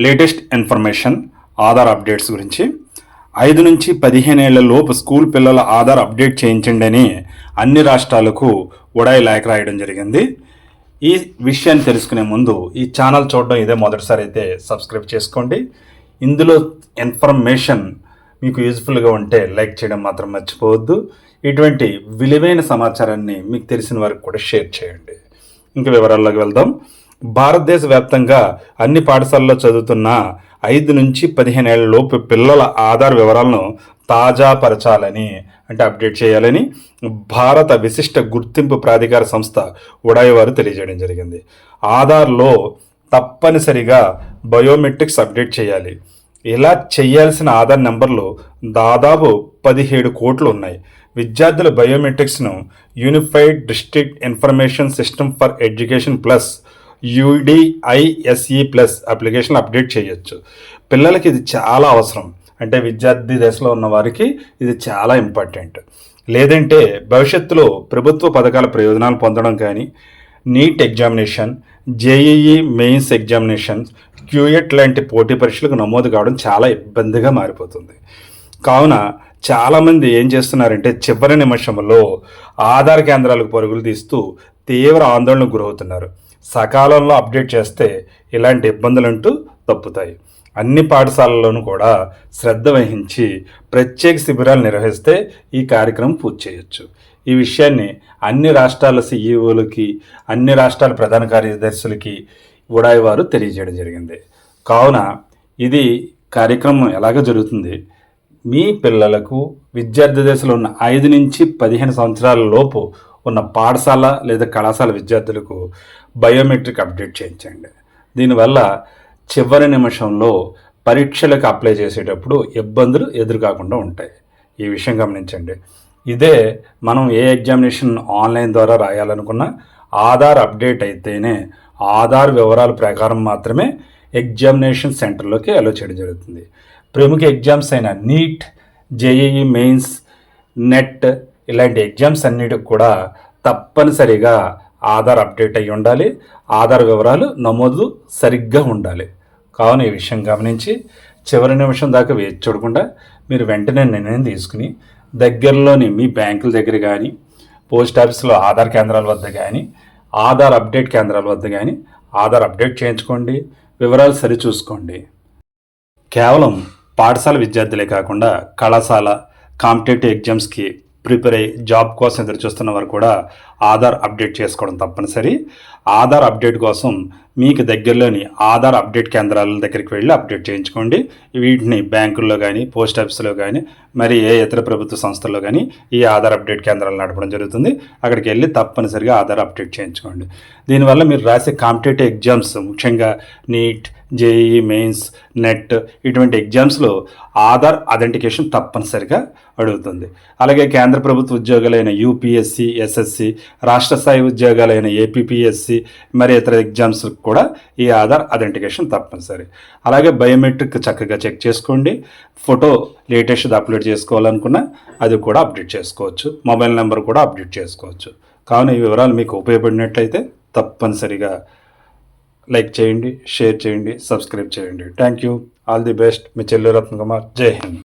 Latest information Aadhaar updates గురించి 5 నుంచి 15 ఏళ్ల లోపు స్కూల్ పిల్లల ఆధార్ అప్డేట్ చేయించండి అని అన్ని రాష్ట్రాలకు ఉడాయ్ లేఖ రాయడం జరిగింది. ఈ విషయాన్ని తెలుసుకునే ముందు ఈ ఛానల్ చూడడం ఇదే మొదటిసారి అయితే సబ్స్క్రైబ్ చేసుకోండి. ఇందులో ఇన్ఫర్మేషన్ మీకు యూజ్ఫుల్గా ఉంటే లైక్ చేయడం మాత్రం మర్చిపోవద్దు. ఇటువంటి విలువైన సమాచారాన్ని మీకు తెలిసిన వారికి కూడా షేర్ చేయండి. ఇంకా వివరాల్లోకి వెళ్దాం. భారతదేశ వ్యాప్తంగా అన్ని పాఠశాలల్లో చదువుతున్న 5 నుంచి 15 ఏళ్ల లోపు పిల్లల ఆధార్ వివరాలను తాజాపరచాలని అంటే అప్డేట్ చేయాలని భారత విశిష్ట గుర్తింపు ప్రాధికార సంస్థ ఉడాయ్ వారు తెలియజేయడం జరిగింది. ఆధార్లో తప్పనిసరిగా బయోమెట్రిక్స్ అప్డేట్ చేయాలి. ఇలా చేయాల్సిన ఆధార్ నెంబర్లు దాదాపు 17 కోట్లు ఉన్నాయి. విద్యార్థుల బయోమెట్రిక్స్ను unified district information system for education plus UDISE plus application update చేయొచ్చు. పిల్లలకి ఇది చాలా అవసరం. అంటే విద్యార్థి దశలో ఉన్న వారికి ఇది చాలా ఇంపార్టెంట్. లేదంటే భవిష్యత్తులో ప్రభుత్వ పథకాల ప్రయోజనాలు పొందడం కానీ, neat examination, JEE mains examination, QET లాంటి పోటీ పరీక్షలకు నమోదు కావడం చాలా ఇబ్బందిగా మారిపోతుంది. కావున చాలామంది ఏం చేస్తున్నారంటే చివరి నిమిషంలో ఆధార్ కేంద్రాలకు పరుగులు తీస్తూ తీవ్ర ఆందోళనకు గురవుతున్నారు. సకాలంలో అప్డేట్ చేస్తే ఇలాంటి ఇబ్బందులంటూ తప్పుతాయి. అన్ని పాఠశాలల్లోనూ కూడా శ్రద్ధ వహించి ప్రత్యేక శిబిరాలు నిర్వహిస్తే ఈ కార్యక్రమం పూర్తి చేయొచ్చు. ఈ విషయాన్ని అన్ని రాష్ట్రాల CEOలకి, అన్ని రాష్ట్రాల ప్రధాన కార్యదర్శులకి ఉడాయ్ వారు తెలియజేయడం జరిగింది. కావున ఇది కార్యక్రమం ఎలాగ జరుగుతుంది, మీ పిల్లలకు విద్యార్థి దశలో ఉన్న 5 నుంచి 15 సంవత్సరాల లోపు ఉన్న పాఠశాల లేదా కళాశాల విద్యార్థులకు బయోమెట్రిక్ అప్డేట్ చేయించండి. దీనివల్ల చివరి నిమిషంలో పరీక్షలకు అప్లై చేసేటప్పుడు ఇబ్బందులు ఎదురుకాకుండా ఉంటాయి. ఈ విషయం గమనించండి. ఇదే మనం ఏ ఎగ్జామినేషన్ ఆన్లైన్ ద్వారా రాయాలనుకున్నా ఆధార్ అప్డేట్ అయితేనే ఆధార్ వివరాల ప్రకారం మాత్రమే ఎగ్జామినేషన్ సెంటర్లోకి అలో చేయడం జరుగుతుంది. ప్రముఖ ఎగ్జామ్స్ అయిన నీట్, JEE మెయిన్స్, నెట్ ఇలాంటి ఎగ్జామ్స్ అన్నిటికి కూడా తప్పనిసరిగా ఆధార్ అప్డేట్ అయ్యి ఉండాలి. ఆధార్ వివరాలు నమోదు సరిగ్గా ఉండాలి. కావున ఈ విషయం గమనించి చివరి నిమిషం దాకా వేచి చూడకుండా మీరు వెంటనే నిర్ణయం తీసుకుని దగ్గరలోని మీ బ్యాంకుల దగ్గర కానీ, పోస్ట్ ఆఫీస్లో ఆధార్ కేంద్రాల వద్ద కానీ, ఆధార్ అప్డేట్ కేంద్రాల వద్ద కానీ ఆధార్ అప్డేట్ చేయించుకోండి. వివరాలు సరిచూసుకోండి. కేవలం పాఠశాల విద్యార్థులే కాకుండా కళాశాల, కాంపిటేటివ్ ఎగ్జామ్స్కి ప్రిపేర్ అయ్యి జాబ్ కోసం ఎదురు చూస్తున్న వారు కూడా ఆధార్ అప్డేట్ చేసుకోవడం తప్పనిసరి. ఆధార్ అప్డేట్ కోసం మీకు దగ్గరలోని ఆధార్ అప్డేట్ కేంద్రాల దగ్గరికి వెళ్ళి అప్డేట్ చేయించుకోండి. వీటిని బ్యాంకుల్లో కానీ, పోస్ట్ ఆఫీసులో కానీ, మరి ఏ ఇతర ప్రభుత్వ సంస్థల్లో కానీ ఈ ఆధార్ అప్డేట్ కేంద్రాలు నడపడం జరుగుతుంది. అక్కడికి వెళ్ళి తప్పనిసరిగా ఆధార్ అప్డేట్ చేయించుకోండి. దీనివల్ల మీరు రాసే కాంపిటేటివ్ ఎగ్జామ్స్, ముఖ్యంగా నీట్, JEE మెయిన్స్, నెట్ ఇటువంటి ఎగ్జామ్స్లో ఆధార్ అథెంటికేషన్ తప్పనిసరిగా అడుగుతుంది. అలాగే కేంద్ర ప్రభుత్వ ఉద్యోగాలైన UPSC, SSC, రాష్ట్ర స్థాయి ఉద్యోగాలైన APPSC మరి ఇతర ఎగ్జామ్స్ కూడా ఈ ఆధార్ అథెంటికేషన్ తప్పనిసరి. అలాగే బయోమెట్రిక్ చక్కగా చెక్ చేసుకోండి. ఫోటో లేటెస్ట్ది అప్లోడ్ చేసుకోవాలనుకున్నా అది కూడా అప్డేట్ చేసుకోవచ్చు. మొబైల్ నెంబర్ కూడా అప్డేట్ చేసుకోవచ్చు. కావున ఈ వివరాలు మీకు ఉపయోగపడినట్లయితే తప్పనిసరిగా లైక్ చేయండి, షేర్ చేయండి, సబ్స్క్రైబ్ చేయండి. Thank you. All the best. మీ చెల్లె రత్న కుమార్. జై హింద్.